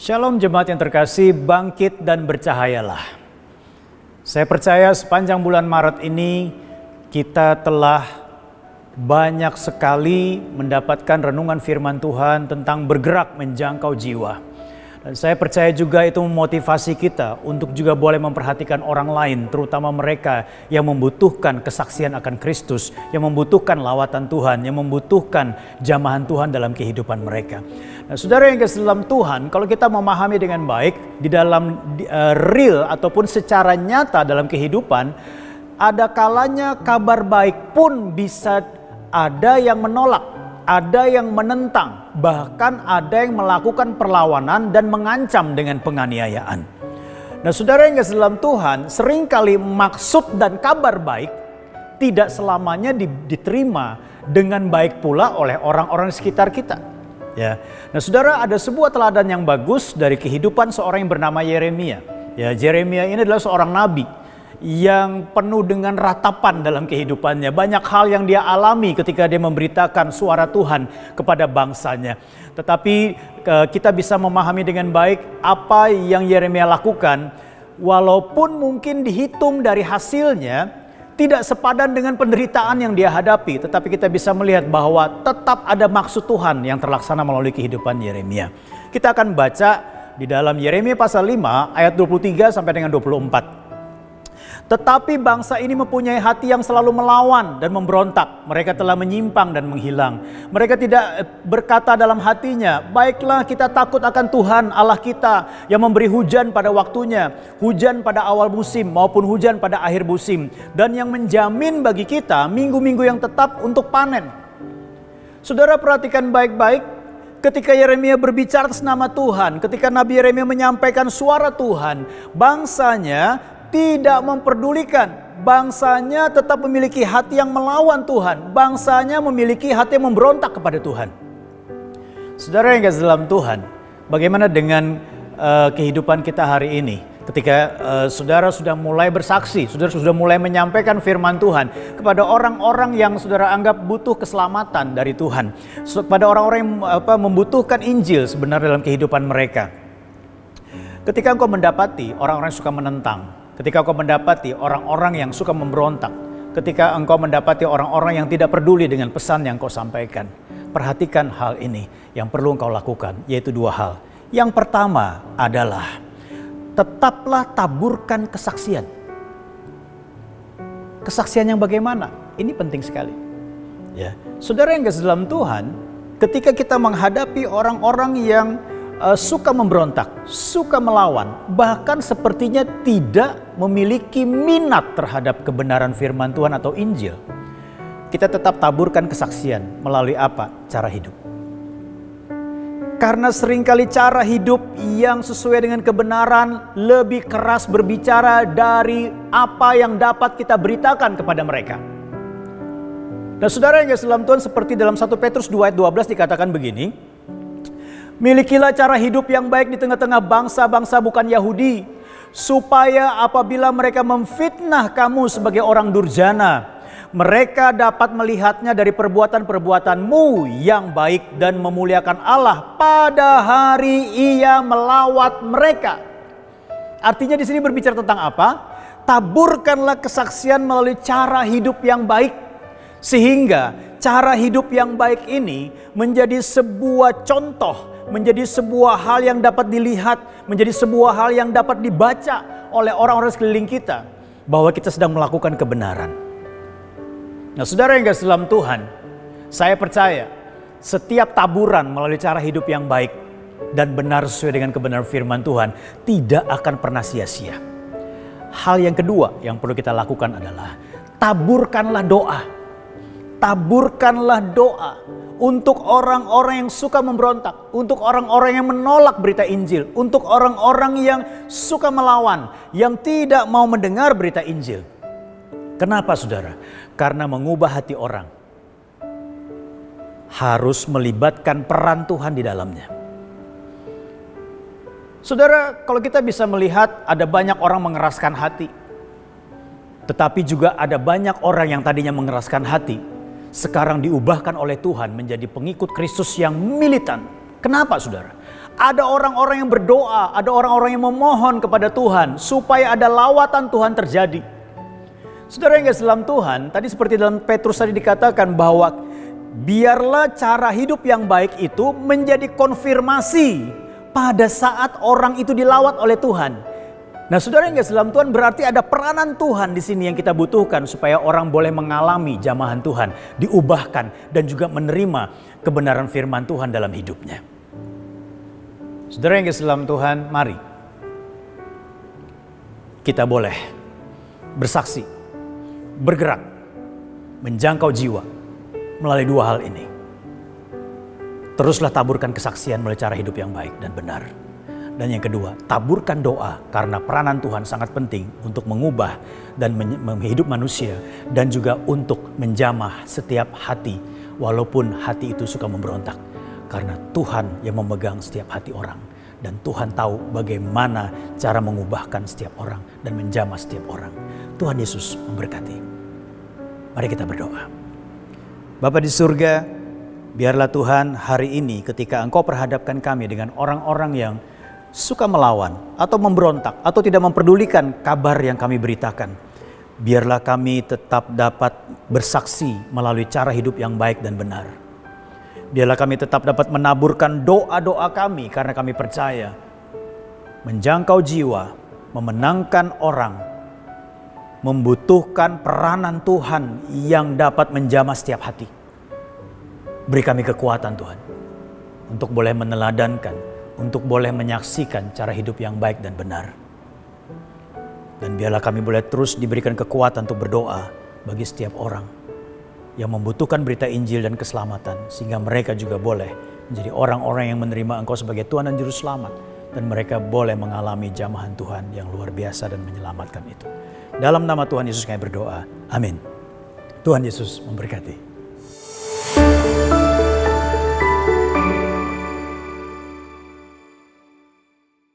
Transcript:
Shalom jemaat yang terkasih, bangkit dan bercahayalah. Saya percaya sepanjang bulan Maret ini kita telah banyak sekali mendapatkan renungan firman Tuhan tentang bergerak menjangkau jiwa. Dan saya percaya juga itu memotivasi kita untuk juga boleh memperhatikan orang lain, terutama mereka yang membutuhkan kesaksian akan Kristus, yang membutuhkan lawatan Tuhan, yang membutuhkan jamahan Tuhan dalam kehidupan mereka. Nah, saudara yang kasih dalam Tuhan, kalau kita memahami dengan baik di dalam real ataupun secara nyata dalam kehidupan, ada kalanya kabar baik pun bisa ada yang menolak, ada yang menentang, bahkan ada yang melakukan perlawanan dan mengancam dengan penganiayaan. Nah, saudara yang kasih dalam Tuhan, seringkali maksud dan kabar baik tidak selamanya diterima dengan baik pula oleh orang-orang di sekitar kita. Ya, nah saudara, ada sebuah teladan yang bagus dari kehidupan seorang yang bernama Yeremia. Ya, Yeremia ini adalah seorang nabi yang penuh dengan ratapan dalam kehidupannya. Banyak hal yang dia alami ketika dia memberitakan suara Tuhan kepada bangsanya. Tetapi kita bisa memahami dengan baik apa yang Yeremia lakukan, walaupun mungkin dihitung dari hasilnya tidak sepadan dengan penderitaan yang dia hadapi, tetapi kita bisa melihat bahwa tetap ada maksud Tuhan yang terlaksana melalui kehidupan Yeremia. Kita akan baca di dalam Yeremia pasal 5 ayat 23 sampai dengan 24. Tetapi bangsa ini mempunyai hati yang selalu melawan dan memberontak. Mereka telah menyimpang dan menghilang. Mereka tidak berkata dalam hatinya, baiklah kita takut akan Tuhan Allah kita yang memberi hujan pada waktunya, hujan pada awal musim maupun hujan pada akhir musim, dan yang menjamin bagi kita minggu-minggu yang tetap untuk panen. Saudara, perhatikan baik-baik ketika Yeremia berbicara atas nama Tuhan, ketika Nabi Yeremia menyampaikan suara Tuhan, bangsanya tidak memperdulikan, bangsanya tetap memiliki hati yang melawan Tuhan, bangsanya memiliki hati yang memberontak kepada Tuhan. Saudara yang kasih dalam Tuhan, bagaimana dengan kehidupan kita hari ini? Ketika saudara sudah mulai bersaksi, saudara sudah mulai menyampaikan firman Tuhan kepada orang-orang yang saudara anggap butuh keselamatan dari Tuhan, kepada orang-orang yang membutuhkan Injil sebenarnya dalam kehidupan mereka. Ketika engkau mendapati orang-orang yang suka menentang, ketika engkau mendapati orang-orang yang suka memberontak, ketika engkau mendapati orang-orang yang tidak peduli dengan pesan yang kau sampaikan, perhatikan hal ini yang perlu engkau lakukan, yaitu dua hal. Yang pertama adalah tetaplah taburkan kesaksian. Kesaksian yang bagaimana? Ini penting sekali. Ya, saudara yang kasih dalam Tuhan, ketika kita menghadapi orang-orang yang suka memberontak, suka melawan, bahkan sepertinya tidak memiliki minat terhadap kebenaran firman Tuhan atau Injil, kita tetap taburkan kesaksian melalui apa? Cara hidup. Karena seringkali cara hidup yang sesuai dengan kebenaran lebih keras berbicara dari apa yang dapat kita beritakan kepada mereka. Dan saudara yang kasih dalam Tuhan, seperti dalam 1 Petrus 2 ayat 12 dikatakan begini, milikilah cara hidup yang baik di tengah-tengah bangsa-bangsa bukan Yahudi, supaya apabila mereka memfitnah kamu sebagai orang durjana, mereka dapat melihatnya dari perbuatan-perbuatanmu yang baik dan memuliakan Allah pada hari Ia melawat mereka. Artinya di sini berbicara tentang apa? Taburkanlah kesaksian melalui cara hidup yang baik, sehingga cara hidup yang baik ini menjadi sebuah contoh, menjadi sebuah hal yang dapat dilihat, menjadi sebuah hal yang dapat dibaca oleh orang-orang sekeliling kita, bahwa kita sedang melakukan kebenaran. Nah, saudara yang kasih dalam Tuhan, saya percaya setiap taburan melalui cara hidup yang baik dan benar sesuai dengan kebenaran firman Tuhan tidak akan pernah sia-sia. Hal yang kedua yang perlu kita lakukan adalah taburkanlah doa. Taburkanlah doa untuk orang-orang yang suka memberontak, untuk orang-orang yang menolak berita Injil, untuk orang-orang yang suka melawan, yang tidak mau mendengar berita Injil. Kenapa saudara? Karena mengubah hati orang harus melibatkan peran Tuhan di dalamnya. Saudara, kalau kita bisa melihat ada banyak orang mengeraskan hati, tetapi juga ada banyak orang yang tadinya mengeraskan hati, sekarang diubahkan oleh Tuhan menjadi pengikut Kristus yang militan. Kenapa saudara? Ada orang-orang yang berdoa, ada orang-orang yang memohon kepada Tuhan supaya ada lawatan Tuhan terjadi. Saudara yang kasih dalam Tuhan, tadi seperti dalam Petrus tadi dikatakan bahwa biarlah cara hidup yang baik itu menjadi konfirmasi pada saat orang itu dilawat oleh Tuhan. Nah saudara yang kasih dalam Tuhan, berarti ada peranan Tuhan di sini yang kita butuhkan supaya orang boleh mengalami jamahan Tuhan, diubahkan dan juga menerima kebenaran firman Tuhan dalam hidupnya. Saudara yang kasih dalam Tuhan, mari kita boleh bersaksi, bergerak, menjangkau jiwa melalui dua hal ini. Teruslah taburkan kesaksian melalui cara hidup yang baik dan benar. Dan yang kedua, taburkan doa karena peranan Tuhan sangat penting untuk mengubah dan menghidup manusia dan juga untuk menjamah setiap hati walaupun hati itu suka memberontak. Karena Tuhan yang memegang setiap hati orang dan Tuhan tahu bagaimana cara mengubahkan setiap orang dan menjamah setiap orang. Tuhan Yesus memberkati. Mari kita berdoa. Bapa di surga, biarlah Tuhan hari ini ketika Engkau perhadapkan kami dengan orang-orang yang suka melawan atau memberontak atau tidak memperdulikan kabar yang kami beritakan. Biarlah kami tetap dapat bersaksi melalui cara hidup yang baik dan benar. Biarlah kami tetap dapat menaburkan doa-doa kami karena kami percaya menjangkau jiwa, memenangkan orang, membutuhkan peranan Tuhan yang dapat menjamah setiap hati. Beri kami kekuatan Tuhan untuk boleh meneladankan, untuk boleh menyaksikan cara hidup yang baik dan benar. Dan biarlah kami boleh terus diberikan kekuatan untuk berdoa bagi setiap orang yang membutuhkan berita Injil dan keselamatan, sehingga mereka juga boleh menjadi orang-orang yang menerima Engkau sebagai Tuhan dan Juru Selamat, dan mereka boleh mengalami jamahan Tuhan yang luar biasa dan menyelamatkan itu. Dalam nama Tuhan Yesus kami berdoa. Amin. Tuhan Yesus memberkati.